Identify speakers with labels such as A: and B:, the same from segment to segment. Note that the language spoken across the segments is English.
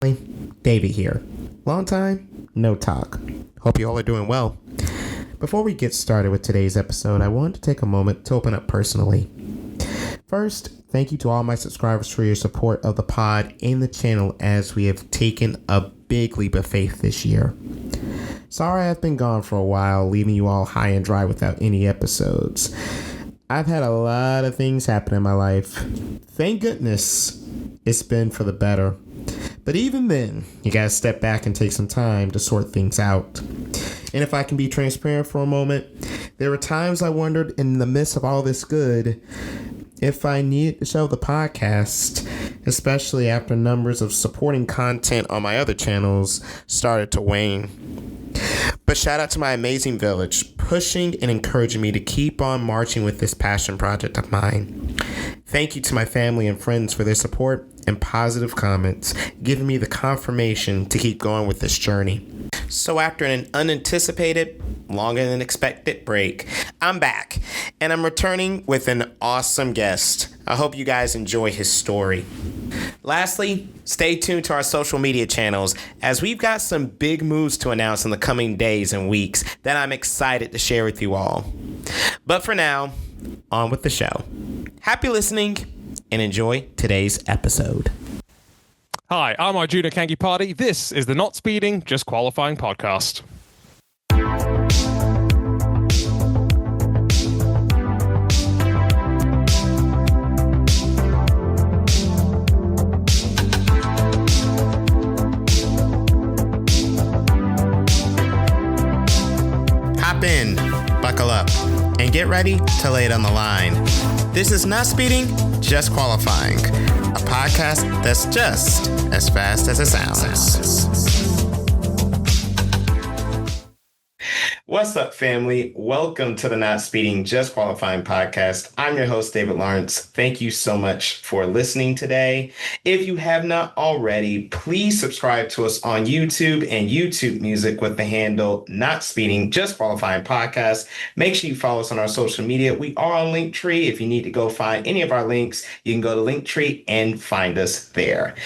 A: David here. Long time, no talk. Hope you all are doing well. Before we get started with today's episode, I wanted to take a moment to open up personally. First, thank you to all my subscribers for your support of the pod and the channel as we have taken a big leap of faith this year. Sorry I've been gone for a while, leaving you all high and dry without any episodes. I've had a lot of things happen in my life. Thank goodness it's been for the better. But even then, you gotta step back and take some time to sort things out. And if I can be transparent for a moment, there were times I wondered in the midst of all this good if I needed to show the podcast, especially after numbers of supporting content on my other channels started to wane. But shout out to my amazing village, pushing and encouraging me to keep on marching with this passion project of mine. Thank you to my family and friends for their support and positive comments, giving me the confirmation to keep going with this journey. So after an unanticipated, longer than expected break, I'm back, and I'm returning with an awesome guest. I hope you guys enjoy his story. Lastly, stay tuned to our social media channels as we've got some big moves to announce in the coming days and weeks that I'm excited to share with you all. But for now, on with the show. Happy listening and enjoy today's episode.
B: Hi, I'm Arjuna Kankipati. This is the Not Speeding, Just Qualifying podcast.
A: Hop in, buckle up, and get ready to lay it on the line. This is Not Speeding, Just Qualifying, a podcast that's just as fast as it sounds. What's up, family? Welcome to the Not Speeding, Just Qualifying podcast. I'm your host, David Lawrence. Thank you so much for listening today. If you have not already, please subscribe to us on YouTube and YouTube Music with the handle Not Speeding, Just Qualifying podcast. Make sure you follow us on our social media. We are on Linktree. If you need to go find any of our links, you can go to Linktree and find us there.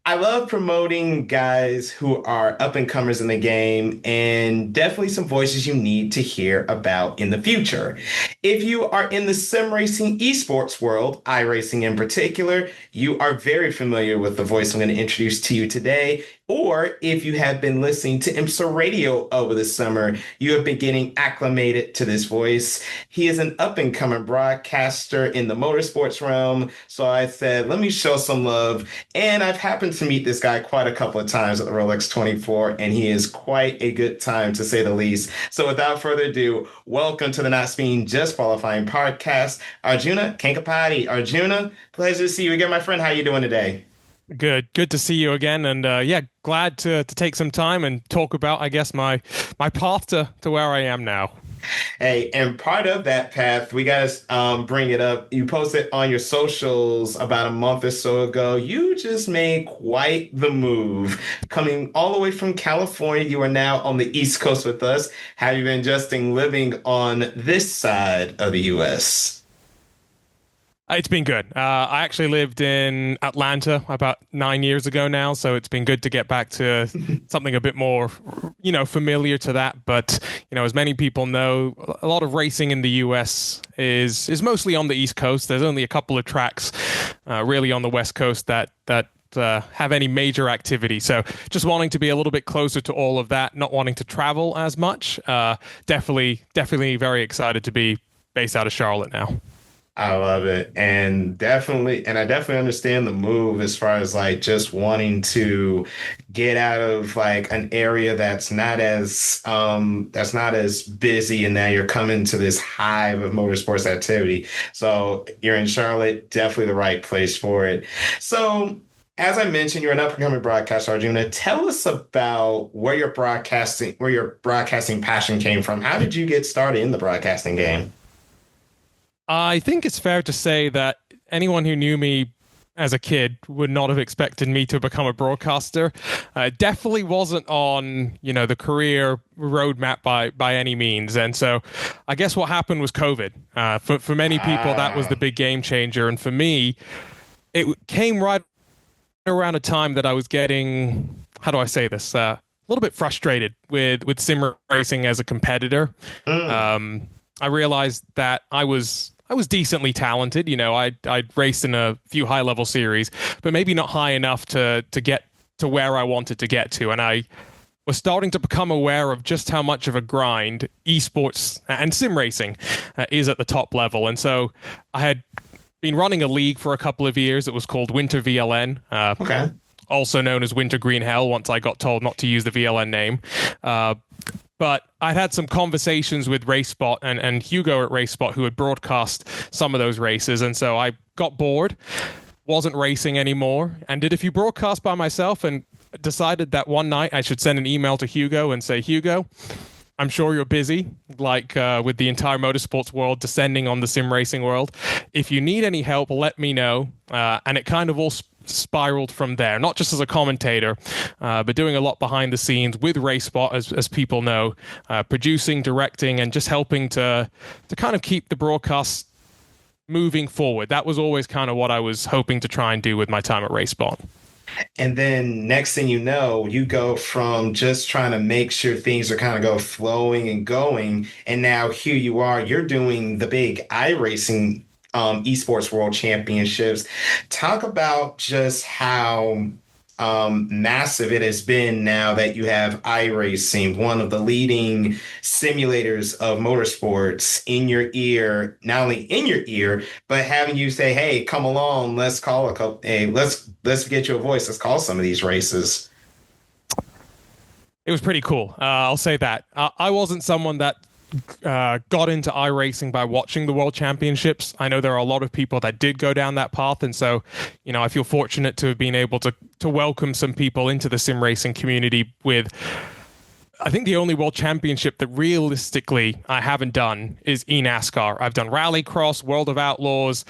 A: I love promoting guys who are up-and-comers in the game and definitely some voices you need to hear about in the future. If you are in the sim racing eSports world, iRacing in particular, you are very familiar with the voice I'm going to introduce to you today. Or if you have been listening to IMSA radio over the summer, you have been getting acclimated to this voice. He is an up-and-coming broadcaster in the motorsports realm. So I said, let me show some love. And I've happened to meet this guy quite a couple of times at the Rolex 24, and he is quite a good time, to say the least. So without further ado, welcome to the Not Speeding Just Qualifying podcast, Arjuna Kankipati. Arjuna, pleasure to see you again, my friend. How are you doing today?
B: Good to see you again, and glad to take some time and talk about, I guess, my path to where I am now.
A: Hey, and part of that path, we got to bring it up. You posted on your socials about a month or so ago. You just made quite the move. Coming all the way from California, you are now on the East Coast with us. Have you been adjusting living on this side of the U.S.?
B: It's been good. I actually lived in Atlanta about 9 years ago now, so it's been good to get back to something a bit more, familiar to that. But, as many people know, a lot of racing in the US is mostly on the East Coast. There's only a couple of tracks really on the West Coast that have any major activity. So just wanting to be a little bit closer to all of that, not wanting to travel as much. Definitely very excited to be based out of Charlotte now.
A: I love it. And I definitely understand the move as far as like just wanting to get out of like an area that's not as busy, and now you're coming to this hive of motorsports activity. So you're in Charlotte, definitely the right place for it. So as I mentioned, you're an up-and-coming broadcaster, Arjuna. Tell us about where your broadcasting passion came from. How did you get started in the broadcasting game?
B: I think it's fair to say that anyone who knew me as a kid would not have expected me to become a broadcaster. Definitely wasn't on, the career roadmap by any means. And so I guess what happened was COVID. For many people, that was the big game changer. And for me, it came right around a time that I was getting, how do I say this? A little bit frustrated with sim racing as a competitor. I realized that I was decently talented. You know, I'd raced in a few high level series, but maybe not high enough to get to where I wanted to get to. And I was starting to become aware of just how much of a grind esports and sim racing is at the top level. And so I had been running a league for a couple of years. It was called Winter VLN.
C: Okay.
B: Also known as Winter Green Hell, once I got told not to use the VLN name. But I'd had some conversations with RaceSpot and Hugo at RaceSpot, who had broadcast some of those races. And so I got bored, wasn't racing anymore, and did a few broadcasts by myself, and decided that one night I should send an email to Hugo and say, Hugo, I'm sure you're busy, like with the entire motorsports world descending on the sim racing world. If you need any help, let me know. And it kind of all spiraled from there, not just as a commentator, but doing a lot behind the scenes with RaceSpot, as people know, producing, directing, and just helping to kind of keep the broadcast moving forward. That was always kind of what I was hoping to try and do with my time at RaceSpot.
C: And then next thing you know, you go from just trying to make sure things are kind of go flowing and going. And now here you are, you're doing the big iRacing eSports World Championships. Talk about just how massive it has been now that you have iRacing, one of the leading simulators of motorsports, in your ear, not only in your ear, but having you say, hey, come along, let's call a couple, hey, let's get you a voice, let's call some of these races.
B: It was pretty cool. I'll say that. I wasn't someone that got into iRacing by watching the World Championships. I know there are a lot of people that did go down that path, and so, you know, I feel fortunate to have been able to welcome some people into the sim racing community with, I think the only World Championship that realistically I haven't done is eNASCAR. I've done Rallycross, World of Outlaws,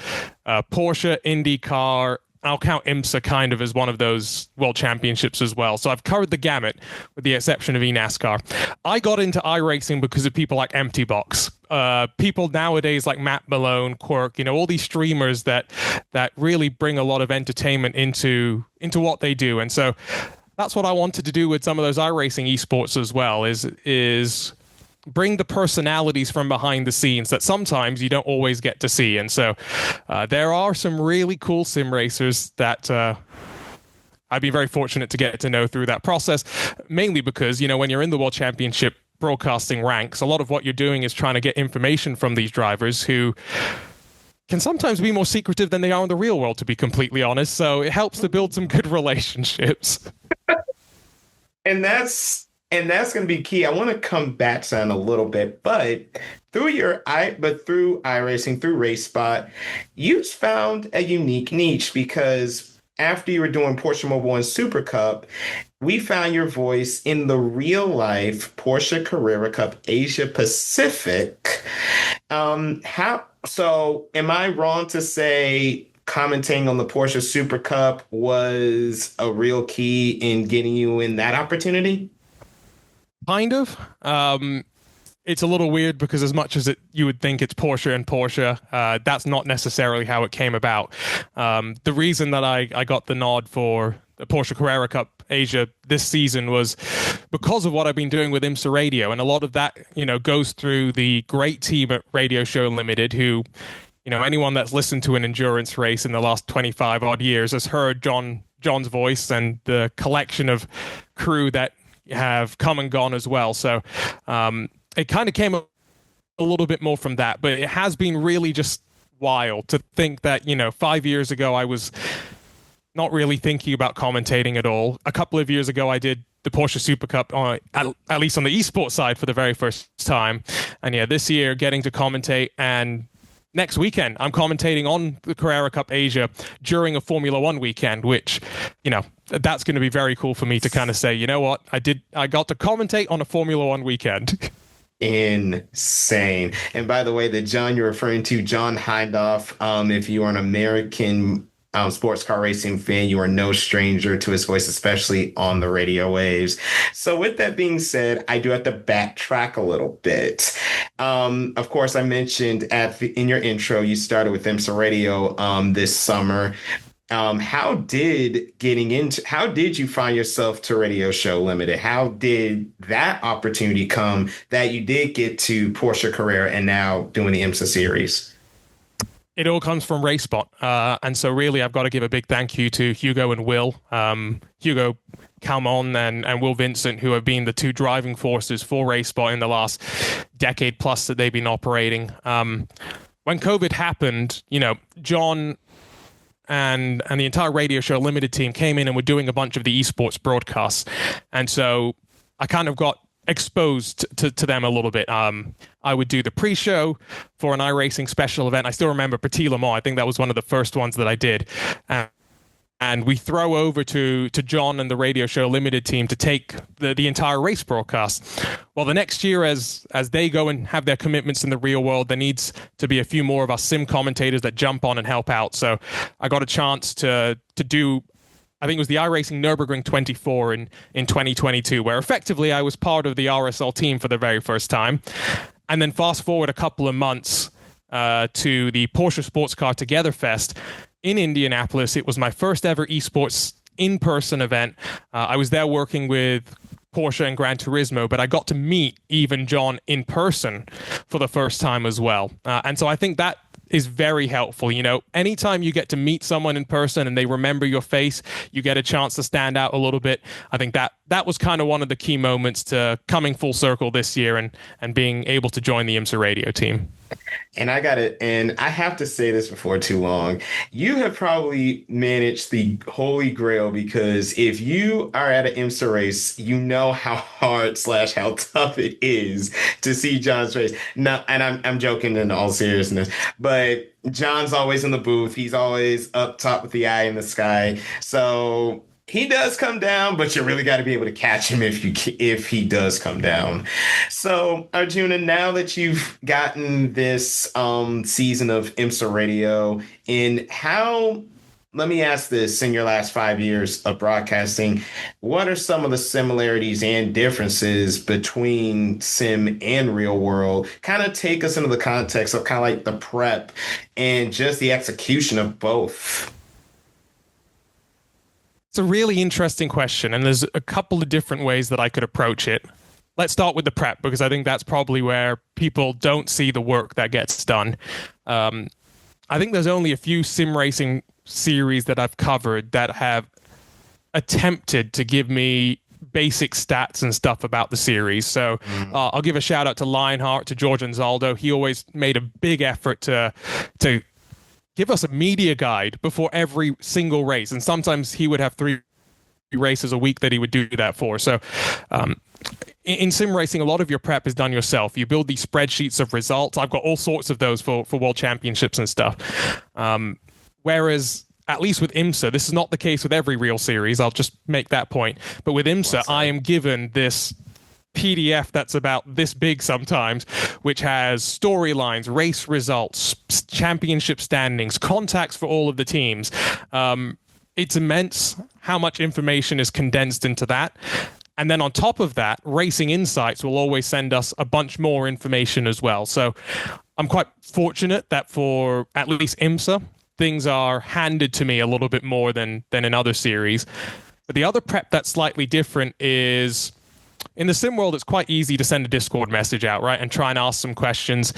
B: Porsche, IndyCar. I'll count IMSA kind of as one of those world championships as well. So I've covered the gamut with the exception of eNASCAR. I got into iRacing because of people like Empty Box. People nowadays like Matt Malone, Quirk, you know, all these streamers that really bring a lot of entertainment into what they do. And so that's what I wanted to do with some of those iRacing esports as well, is bring the personalities from behind the scenes that sometimes you don't always get to see. And so there are some really cool sim racers that I've been very fortunate to get to know through that process, mainly because, you know, when you're in the World Championship broadcasting ranks, a lot of what you're doing is trying to get information from these drivers who can sometimes be more secretive than they are in the real world, to be completely honest. So it helps to build some good relationships.
C: And that's going to be key. I want to come back to that in a little bit, but through iRacing, through RaceSpot, you found a unique niche, because after you were doing Porsche Mobile and Super Cup, we found your voice in the real life Porsche Carrera Cup Asia Pacific. Am I wrong to say commentating on the Porsche Super Cup was a real key in getting you in that opportunity?
B: Kind of. It's a little weird because as much as you would think it's Porsche and Porsche, that's not necessarily how it came about. The reason that I got the nod for the Porsche Carrera Cup Asia this season was because of what I've been doing with IMSA Radio. And a lot of that, you know, goes through the great team at Radio Show Limited, who, you know, anyone that's listened to an endurance race in the last 25 odd years has heard John's voice and the collection of crew that have come and gone as well. So it kind of came a little bit more from that, but it has been really just wild to think that, you know, 5 years ago I was not really thinking about commentating at all. A couple of years ago I did the Porsche Super Cup, at least on the esports side, for the very first time. And yeah, this year getting to commentate, and next weekend I'm commentating on the Carrera Cup Asia during a Formula One weekend, which, you know, that's going to be very cool for me to kind of say, you know what, I got to commentate on a Formula One weekend.
C: Insane. And by the way, the John you're referring to, John Hindhaugh, if you are an American sports car racing fan, you are no stranger to his voice, especially on the radio waves. So with that being said, I do have to backtrack a little bit. Of course, I mentioned in your intro, you started with IMSA Radio this summer. how did you find yourself to Radio Show Limited? How did that opportunity come that you did get to Porsche Carrera and now doing the IMSA series?
B: It all comes from RaceSpot. And so really, I've got to give a big thank you to Hugo and Will. Hugo Calmon and Will Vincent, who have been the two driving forces for RaceSpot in the last decade plus that they've been operating. When COVID happened, John and the entire Radio Show Limited team came in and were doing a bunch of the eSports broadcasts. And so I kind of got exposed to them a little bit. I would do the pre-show for an iRacing special event. I still remember Petit Le Mans. I think that was one of the first ones that I did. And we throw over to John and the Radio Show Limited team to take the entire race broadcast. Well, the next year, as they go and have their commitments in the real world, there needs to be a few more of us sim commentators that jump on and help out. So I got a chance to do, I think it was the iRacing Nürburgring 24 in 2022, where effectively I was part of the RSL team for the very first time. And then fast forward a couple of months to the Porsche Sports Car Together Fest in Indianapolis. It was my first ever eSports in-person event. I was there working with Porsche and Gran Turismo, but I got to meet even John in person for the first time as well. And so I think that is very helpful. Anytime you get to meet someone in person and they remember your face, you get a chance to stand out a little bit. I think that was kind of one of the key moments to coming full circle this year and being able to join the IMSA radio team.
C: And I have to say this before too long. You have probably managed the holy grail, because if you are at an IMSA race, you know how hard / how tough it is to see John's race. No, and I'm joking in all seriousness, but John's always in the booth. He's always up top with the eye in the sky. So he does come down, but you really got to be able to catch him if he does come down. So, Arjuna, now that you've gotten this season of IMSA Radio, let me ask this, in your last 5 years of broadcasting, what are some of the similarities and differences between sim and real world? Kind of take us into the context of kind of like the prep and just the execution of both.
B: It's a really interesting question, and there's a couple of different ways that I could approach it. Let's start with the prep, because I think that's probably where people don't see the work that gets done. I think there's only a few sim racing series that I've covered that have attempted to give me basic stats and stuff about the series. So I'll give a shout out to Lionheart, to George Anzaldo. He always made a big effort to give us a media guide before every single race. And sometimes he would have 3 races a week that he would do that for. So in sim racing, a lot of your prep is done yourself. You build these spreadsheets of results. I've got all sorts of those for world championships and stuff. Whereas, at least with IMSA, this is not the case with every real series. I'll just make that point. But with IMSA, I am given this PDF that's about this big sometimes, which has storylines, race results, championship standings, contacts for all of the teams. It's immense how much information is condensed into that. And then on top of that, Racing Insights will always send us a bunch more information as well. So I'm quite fortunate that for at least IMSA, things are handed to me a little bit more than in other series. But the other prep that's slightly different is, in the sim world, it's quite easy to send a Discord message out, right, and try and ask some questions.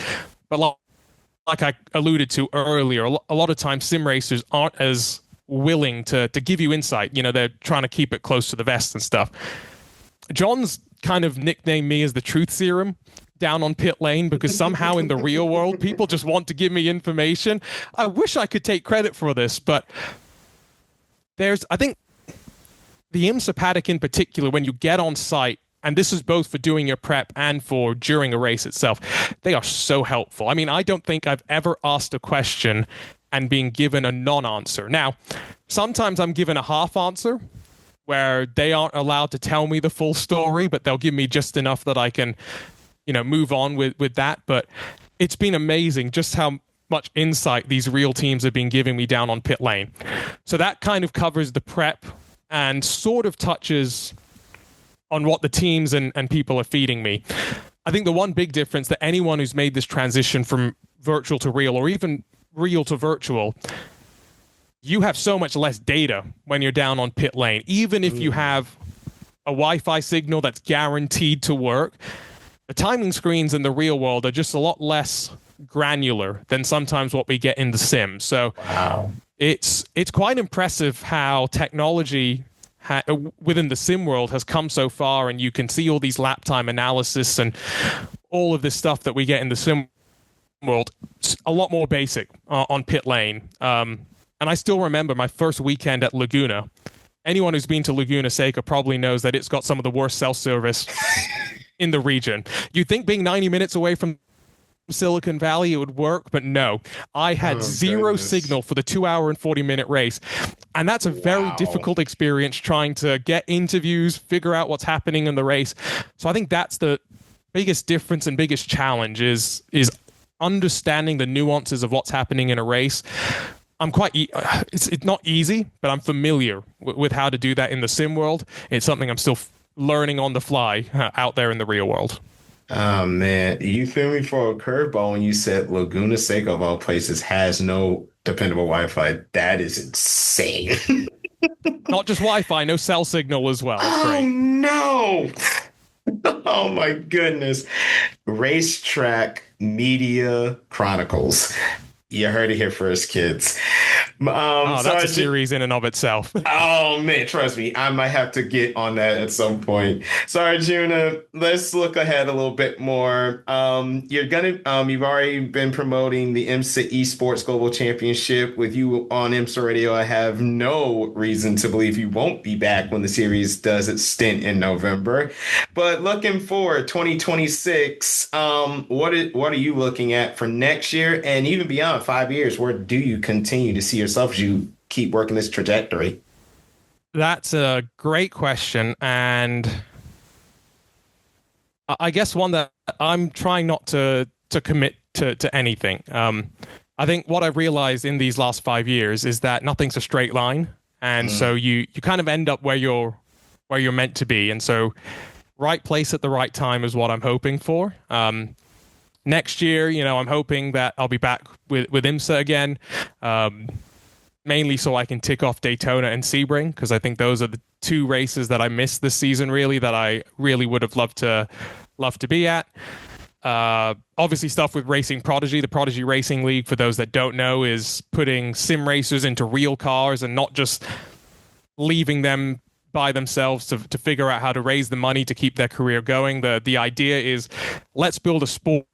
B: But like I alluded to earlier, a lot of times sim racers aren't as willing to give you insight. They're trying to keep it close to the vest and stuff. John's kind of nicknamed me as the truth serum down on pit lane, because somehow in the real world, people just want to give me information. I wish I could take credit for this, but I think the IMSA paddock in particular, when you get on site, and this is both for doing your prep and for during a race itself, they are so helpful. I mean, I don't think I've ever asked a question and being given a non-answer. Now, sometimes I'm given a half answer where they aren't allowed to tell me the full story, but they'll give me just enough that I can, move on with that. But it's been amazing just how much insight these real teams have been giving me down on pit lane. So that kind of covers the prep and sort of touches on what the teams and people are feeding me. I think the one big difference that anyone who's made this transition from virtual to real, or even real to virtual, you have so much less data when you're down on pit lane. Even if you have a Wi-Fi signal that's guaranteed to work, the timing screens in the real world are just a lot less granular than sometimes what we get in the sim. So
C: Wow.
B: it's quite impressive how technology within the sim world has come so far, and you can see all these lap time analysis and all of this stuff that we get in the sim world. It's a lot more basic on pit lane. And I still remember my first weekend at Laguna. Anyone who's been to Laguna Seca probably knows that it's got some of the worst cell service in the region. You'd think being 90 minutes away from Silicon Valley it would work, but no. I had zero signal for the 2 hour and 40-minute race. And that's a very difficult experience trying to get interviews, figure out what's happening in the race. So I think that's the biggest difference and biggest challenge is understanding the nuances of what's happening in a race. I'm quite, it's not easy, but I'm familiar with how to do that in the sim world. It's something I'm still learning on the fly out there in the real world.
C: Oh man, you threw me for a curveball when you said Laguna Seca of all places has no dependable Wi-Fi. That is insane.
B: Not just Wi-Fi, no cell signal as well. It's great.
C: No. Oh my goodness. Racetrack Media Chronicles. You heard it here first, kids.
B: That's a series in and of itself.
C: Oh man, trust me, I might have to get on that at some point. So Arjuna, let's look ahead a little bit more. You've already been promoting the IMSA eSports Global Championship with you on IMSA Radio. I have no reason to believe you won't be back when the series does its stint in November. But looking forward, 2026, what are you looking at for next year and even beyond 5 years? Where do you continue to see yourself as you keep working this trajectory?
B: That's a great question. And I guess one that I'm trying not to commit to anything. I think what I've realized in these last 5 years is that nothing's a straight line. And so you kind of end up where you're meant to be. And so right place at the right time is what I'm hoping for. Next year, I'm hoping that I'll be back with IMSA again. Mainly so I can tick off Daytona and Sebring, because I think those are the two races that I missed this season, really, that I really would have loved to be at. Obviously stuff with Racing Prodigy. The Prodigy Racing League, for those that don't know, is putting sim racers into real cars and not just leaving them by themselves to figure out how to raise the money to keep their career going. The idea is, let's build a sports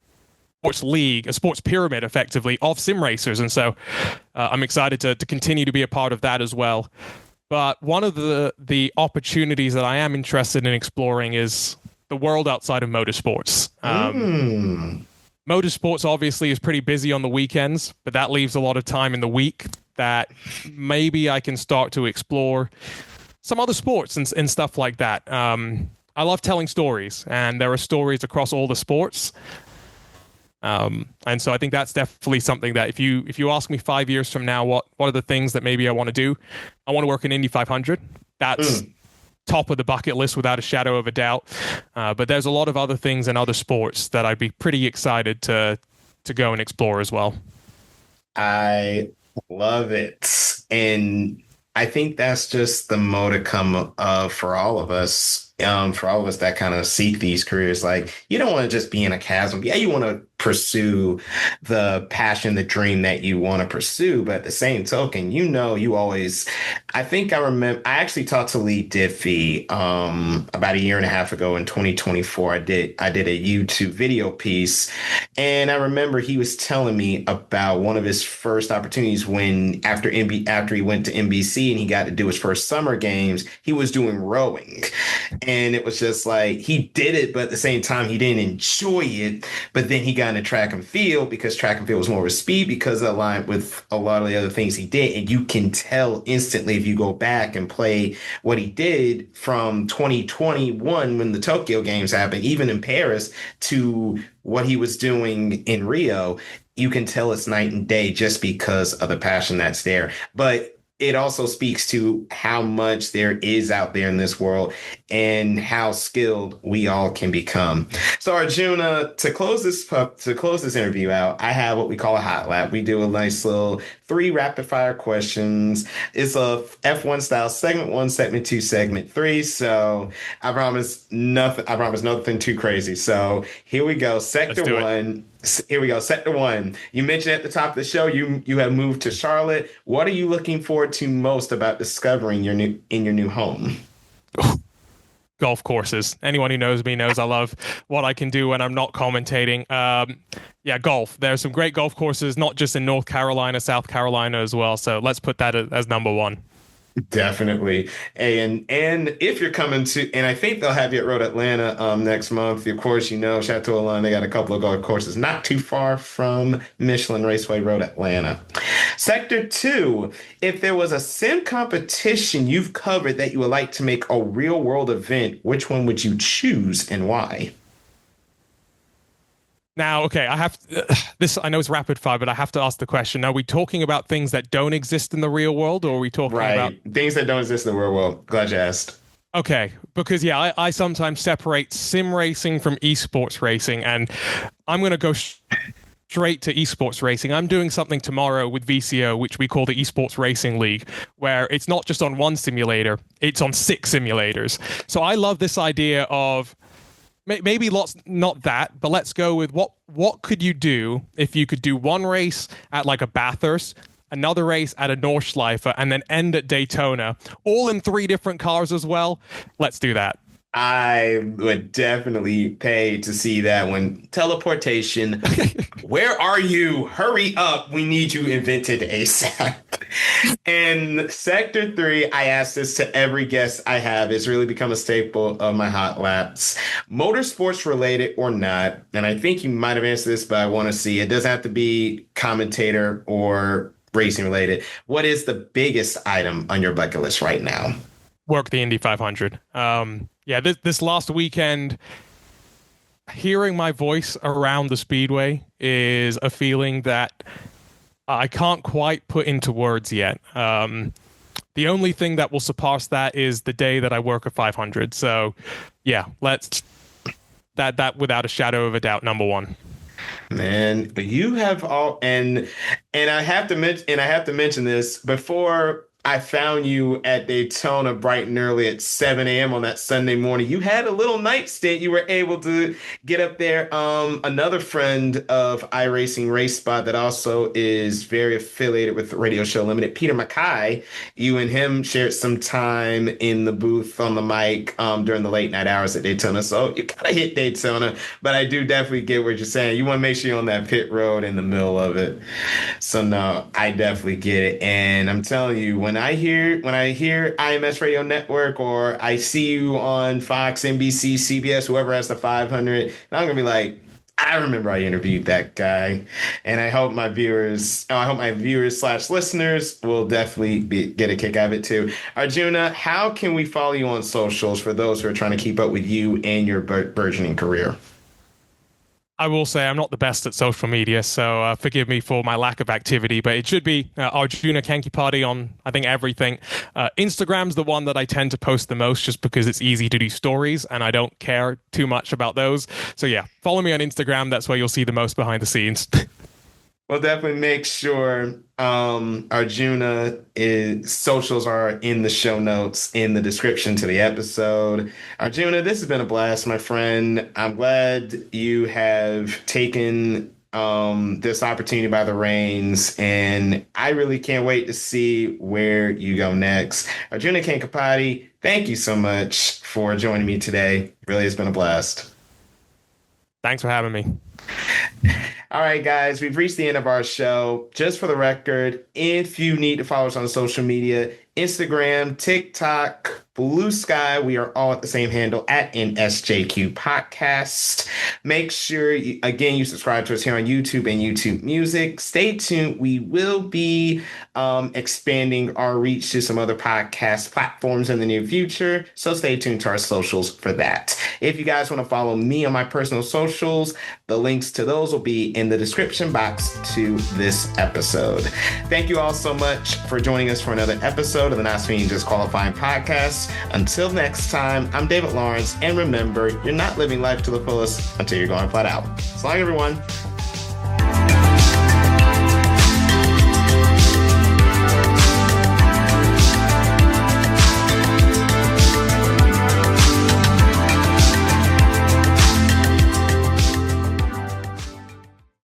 B: league, a sports pyramid, effectively, of sim racers. And so I'm excited to continue to be a part of that as well. But one of the opportunities that I am interested in exploring is the world outside of motorsports. Motorsports obviously is pretty busy on the weekends, but that leaves a lot of time in the week that maybe I can start to explore some other sports and stuff like that. I love telling stories, and there are stories across all the sports. And so I think that's definitely something that if you ask me 5 years from now, what are the things that maybe I want to do? I want to work in Indy 500. That's top of the bucket list without a shadow of a doubt. But there's a lot of other things in other sports that I'd be pretty excited to go and explore as well.
C: I love it. And I think that's just the modicum for all of us. For all of us that kind of seek these careers, like, you don't want to just be in a chasm. Yeah, you want to pursue the passion, the dream that you want to pursue. But at the same token, you always, I actually talked to Lee Diffie about a year and a half ago in 2024. I did a YouTube video piece, and I remember he was telling me about one of his first opportunities when after he went to NBC and he got to do his first summer games, he was doing rowing. And it was just like, he did it, but at the same time, he didn't enjoy it. But then he got into track and field because track and field was more of a speed, because it aligned with a lot of the other things he did. And you can tell instantly if you go back and play what he did from 2021 when the Tokyo Games happened, even in Paris, to what he was doing in Rio. You can tell it's night and day just because of the passion that's there. But it also speaks to how much there is out there in this world and how skilled we all can become. So Arjuna, to close this interview out, I have what we call a hot lap. We do a nice little 3 rapid fire questions. It's a F1 style, segment 1, segment 2, segment 3. So I promise nothing too crazy. So here we go. Sector 1. Here we go. Sector 1. You mentioned at the top of the show you have moved to Charlotte. What are you looking forward to most about discovering your new home?
B: Golf courses. Anyone who knows me knows I love what I can do when I'm not commentating. Yeah, golf. There's some great golf courses, not just in North Carolina, South Carolina as well. So let's put that as number 1.
C: Definitely. And if you're coming to, and I think they'll have you at Road Atlanta next month. Of course, Chateau Alon, they got a couple of golf courses not too far from Michelin Raceway Road Atlanta. Sector 2, if there was a sim competition you've covered that you would like to make a real world event, which one would you choose and why?
B: Now, okay, I have this. I know it's rapid fire, but I have to ask the question: are we talking about things that don't exist in the real world, or are we talking about
C: things that don't exist in the real world? Glad you asked.
B: Okay, because yeah, I sometimes separate sim racing from esports racing, and I'm going to go straight to esports racing. I'm doing something tomorrow with VCO, which we call the Esports Racing League, where it's not just on one simulator; it's on 6 simulators. So I love this idea of. Maybe not that, but let's go with what could you do if you could do one race at like a Bathurst, another race at a Nordschleife, and then end at Daytona, all in 3 different cars as well. Let's do that.
C: I would definitely pay to see that one. Teleportation. Where are you? Hurry up. We need you invented ASAP. And Sector 3, I ask this to every guest I have. It's really become a staple of my hot laps. Motorsports related or not. And I think you might have answered this, but I want to see. It doesn't have to be commentator or racing related. What is the biggest item on your bucket list right now?
B: Work the Indy 500. Yeah, this last weekend, hearing my voice around the speedway is a feeling that I can't quite put into words yet. The only thing that will surpass that is the day that I work a 500. So, yeah, let's that without a shadow of a doubt, number 1.
C: Man, you have all and I have to mention this before. I found you at Daytona bright and early at 7 a.m. on that Sunday morning. You had a little night stint. You were able to get up there. Another friend of iRacing Race Spot that also is very affiliated with the Radio Show Limited, Peter Mackay. You and him shared some time in the booth on the mic during the late night hours at Daytona. So you kind of hit Daytona, but I do definitely get what you're saying. You want to make sure you're on that pit road in the middle of it. So no, I definitely get it. And I'm telling you, when I hear IMS Radio Network or I see you on Fox, NBC, CBS, whoever has the 500, I'm gonna be like, I remember I interviewed that guy, and I hope my viewers / listeners will definitely get a kick out of it too. Arjuna, how can we follow you on socials for those who are trying to keep up with you and your burgeoning career?
B: I will say I'm not the best at social media, so forgive me for my lack of activity, but it should be Arjuna Kankipati on, I think, everything. Instagram's the one that I tend to post the most just because it's easy to do stories, and I don't care too much about those. So yeah, follow me on Instagram. That's where you'll see the most behind the scenes.
C: Well, definitely make sure Arjuna socials are in the show notes in the description to the episode. Arjuna, this has been a blast, my friend. I'm glad you have taken this opportunity by the reins, and I really can't wait to see where you go next. Arjuna Kankipati, thank you so much for joining me today. Really has been a blast.
B: Thanks for having me.
C: All right, guys, we've reached the end of our show. Just for the record, if you need to follow us on social media, Instagram, TikTok, Blue Sky, we are all at the same handle at NSJQ Podcast. Make sure, you subscribe to us here on YouTube and YouTube Music. Stay tuned. We will be expanding our reach to some other podcast platforms in the near future, so stay tuned to our socials for that. If you guys want to follow me on my personal socials, the links to those those will be in the description box to this episode. Thank you all so much for joining us for another episode of the Not Swinging Just Qualifying podcast. Until next time, I'm David Lawrence, and remember, you're not living life to the fullest until you're going flat out. So long, everyone.